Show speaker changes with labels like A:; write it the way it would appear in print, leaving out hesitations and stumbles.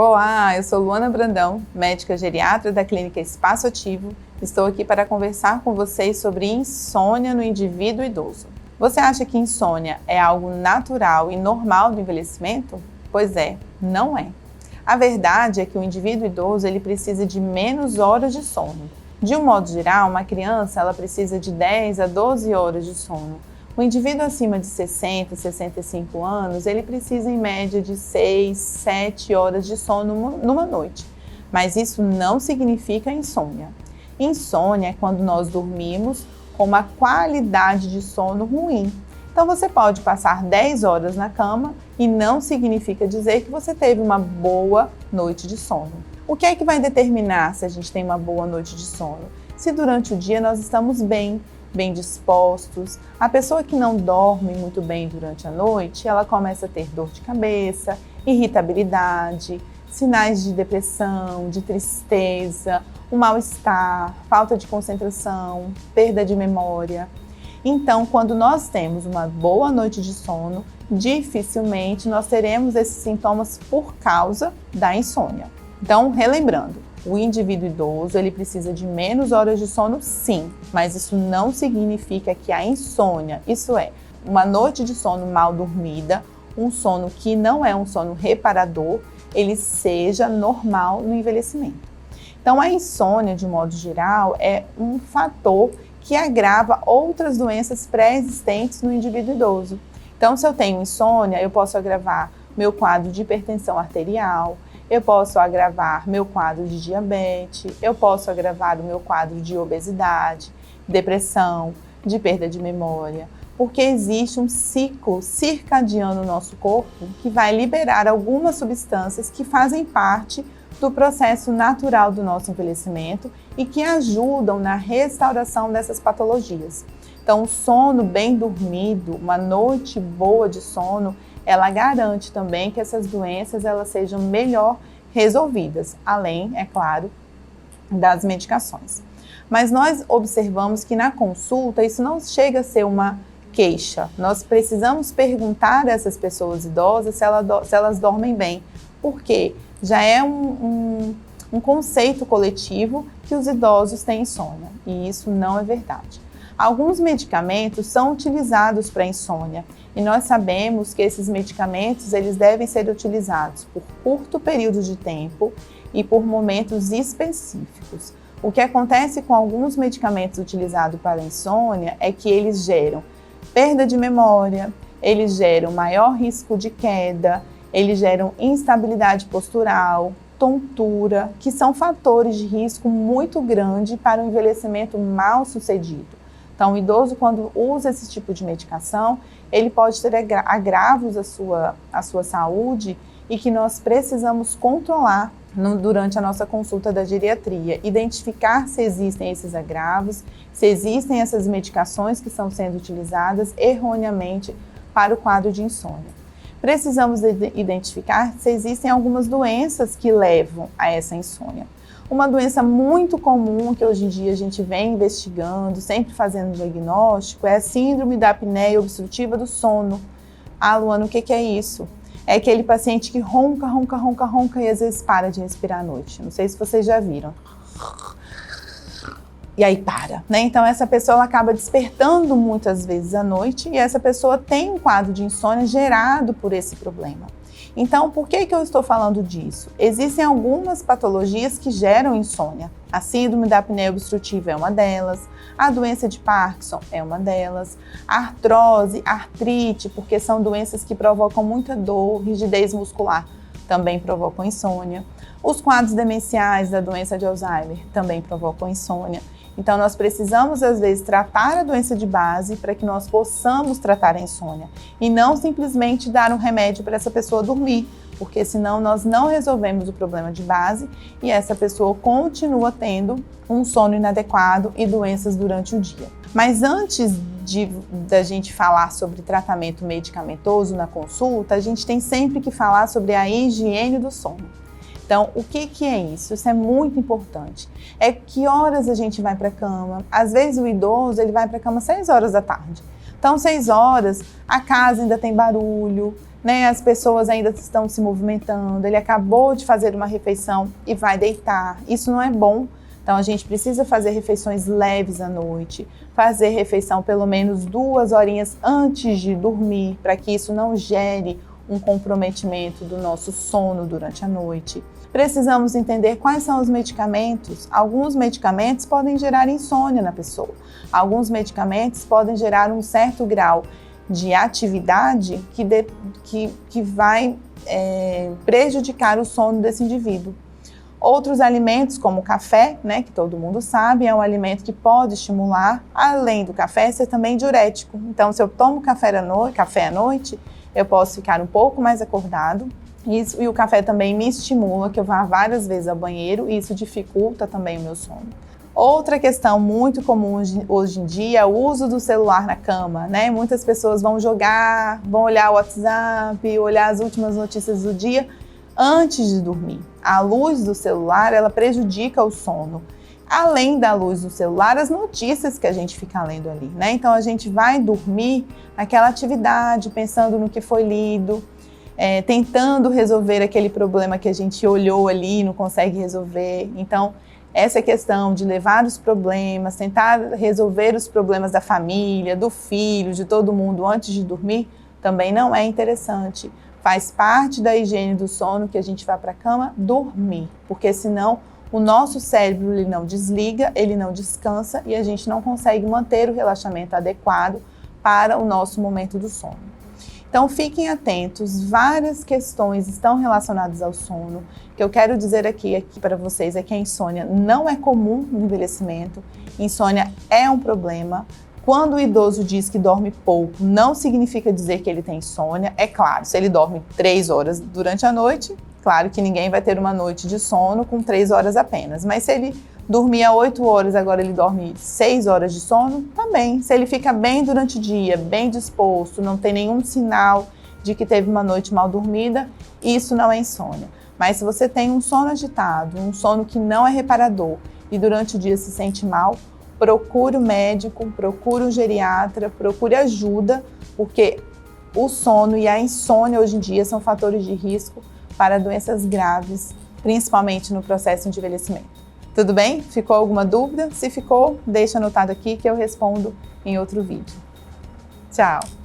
A: Olá, eu sou Luana Brandão, médica geriatra da Clínica Espaço Ativo. Estou aqui para conversar com vocês sobre insônia no indivíduo idoso. Você acha que insônia é algo natural e normal do envelhecimento? Pois é, não é. A verdade é que o indivíduo idoso ele precisa de menos horas de sono. De um modo geral, uma criança ela precisa de 10 a 12 horas de sono. O indivíduo acima de 60, 65 anos, ele precisa em média de 6, 7 horas de sono numa noite. Mas isso não significa insônia. Insônia é quando nós dormimos com uma qualidade de sono ruim. Então você pode passar 10 horas na cama e não significa dizer que você teve uma boa noite de sono. O que é que vai determinar se a gente tem uma boa noite de sono? Se durante o dia nós estamos bem dispostos. A pessoa que não dorme muito bem durante a noite, ela começa a ter dor de cabeça, irritabilidade, sinais de depressão, de tristeza, um mal-estar, falta de concentração, perda de memória. Então, quando nós temos uma boa noite de sono, dificilmente nós teremos esses sintomas por causa da insônia. Então, relembrando, o indivíduo idoso ele precisa de menos horas de sono, sim, mas isso não significa que a insônia, isso é, uma noite de sono mal dormida, um sono que não é um sono reparador, ele seja normal no envelhecimento. Então, a insônia, de modo geral, é um fator que agrava outras doenças pré-existentes no indivíduo idoso. Então, se eu tenho insônia, eu posso agravar meu quadro de hipertensão arterial, eu posso agravar meu quadro de diabetes, eu posso agravar o meu quadro de obesidade, depressão, de perda de memória, porque existe um ciclo circadiano no nosso corpo que vai liberar algumas substâncias que fazem parte do processo natural do nosso envelhecimento e que ajudam na restauração dessas patologias. Então, o sono bem dormido, uma noite boa de sono, ela garante também que essas doenças elas sejam melhor resolvidas, além, é claro, das medicações. Mas nós observamos que na consulta isso não chega a ser uma queixa. Nós precisamos perguntar a essas pessoas idosas se elas dormem bem, porque já é um conceito coletivo que os idosos têm insônia, e isso não é verdade. Alguns medicamentos são utilizados para insônia e nós sabemos que esses medicamentos eles devem ser utilizados por curto período de tempo e por momentos específicos. O que acontece com alguns medicamentos utilizados para insônia é que eles geram perda de memória, eles geram maior risco de queda, eles geram instabilidade postural, tontura, que são fatores de risco muito grande para o envelhecimento mal sucedido. Então, o idoso, quando usa esse tipo de medicação, ele pode ter agravos à sua saúde e que nós precisamos controlar durante a nossa consulta da geriatria. Identificar se existem esses agravos, se existem essas medicações que estão sendo utilizadas erroneamente para o quadro de insônia. Precisamos identificar se existem algumas doenças que levam a essa insônia. Uma doença muito comum que hoje em dia a gente vem investigando, sempre fazendo diagnóstico, é a síndrome da apneia obstrutiva do sono. Ah, Luana, o que é isso? É aquele paciente que ronca e às vezes para de respirar à noite. Não sei se vocês já viram. E aí para, né? Então essa pessoa ela acaba despertando muitas vezes à noite e essa pessoa tem um quadro de insônia gerado por esse problema. Então, por que eu estou falando disso? Existem algumas patologias que geram insônia. A síndrome da apneia obstrutiva é uma delas, a doença de Parkinson é uma delas, a artrose, artrite, porque são doenças que provocam muita dor, rigidez muscular, também provocam insônia. Os quadros demenciais da doença de Alzheimer também provocam insônia. Então, nós precisamos, às vezes, tratar a doença de base para que nós possamos tratar a insônia e não simplesmente dar um remédio para essa pessoa dormir, porque senão nós não resolvemos o problema de base e essa pessoa continua tendo um sono inadequado e doenças durante o dia. Mas antes da gente falar sobre tratamento medicamentoso na consulta, a gente tem sempre que falar sobre a higiene do sono. Então, o que é isso? Isso é muito importante. É que horas a gente vai para a cama. Às vezes o idoso ele vai para a cama 6 horas da tarde. Então, 6 horas, a casa ainda tem barulho, né? As pessoas ainda estão se movimentando, ele acabou de fazer uma refeição e vai deitar. Isso não é bom. Então a gente precisa fazer refeições leves à noite, fazer refeição pelo menos 2 horinhas antes de dormir, para que isso não gere um comprometimento do nosso sono durante a noite. Precisamos entender quais são os medicamentos. Alguns medicamentos podem gerar insônia na pessoa. Alguns medicamentos podem gerar um certo grau de atividade que vai prejudicar o sono desse indivíduo. Outros alimentos, como o café, né, que todo mundo sabe, é um alimento que pode estimular, além do café, ser também diurético. Então, se eu tomo café à noite, eu posso ficar um pouco mais acordado. E o café também me estimula que eu vá várias vezes ao banheiro e isso dificulta também o meu sono. Outra questão muito comum hoje em dia é o uso do celular na cama, né? Muitas pessoas vão jogar, vão olhar o WhatsApp, olhar as últimas notícias do dia antes de dormir. A luz do celular, ela prejudica o sono. Além da luz do celular, as notícias que a gente fica lendo ali, né? Então a gente vai dormir naquela atividade, pensando no que foi lido, tentando resolver aquele problema que a gente olhou ali e não consegue resolver. Então, essa questão de levar os problemas, tentar resolver os problemas da família, do filho, de todo mundo antes de dormir, também não é interessante. Faz parte da higiene do sono que a gente vá para a cama dormir, porque senão o nosso cérebro ele não desliga, ele não descansa e a gente não consegue manter o relaxamento adequado para o nosso momento do sono. Então fiquem atentos, várias questões estão relacionadas ao sono. O que eu quero dizer aqui para vocês é que a insônia não é comum no envelhecimento, insônia é um problema. Quando o idoso diz que dorme pouco, não significa dizer que ele tem insônia. É claro, se ele dorme 3 horas durante a noite, claro que ninguém vai ter uma noite de sono com 3 horas apenas. Mas se ele dormia 8 horas, agora ele dorme 6 horas de sono, também. Se ele fica bem durante o dia, bem disposto, não tem nenhum sinal de que teve uma noite mal dormida, isso não é insônia. Mas se você tem um sono agitado, um sono que não é reparador e durante o dia se sente mal, procure um médico, procure um geriatra, procure ajuda, porque o sono e a insônia hoje em dia são fatores de risco para doenças graves, principalmente no processo de envelhecimento. Tudo bem? Ficou alguma dúvida? Se ficou, deixa anotado aqui que eu respondo em outro vídeo. Tchau!